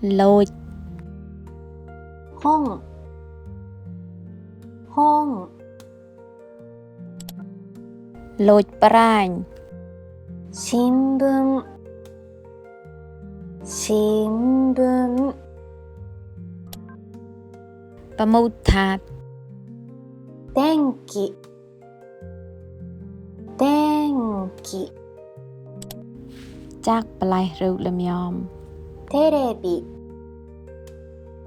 lôi 本本 lôi prang 新聞新聞 ประมุทัด 電気電気 จากปลายรูลำยอม テレビ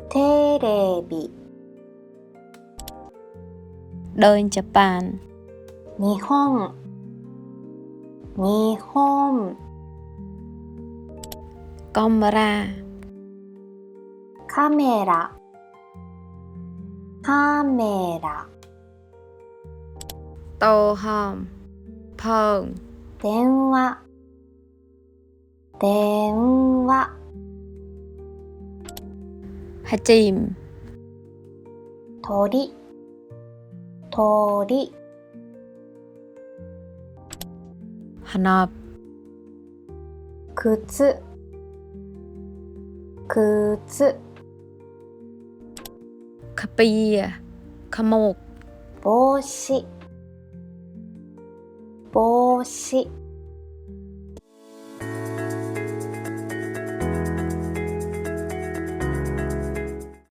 テレビ เดินญี่ปุ่น 日本日本 กอมรา カメラカメラ โตหอมเพิง 電話電話 ฮจิม 鳥鳥 ฮนอบ 靴靴 ขปียขโมก 帽子帽子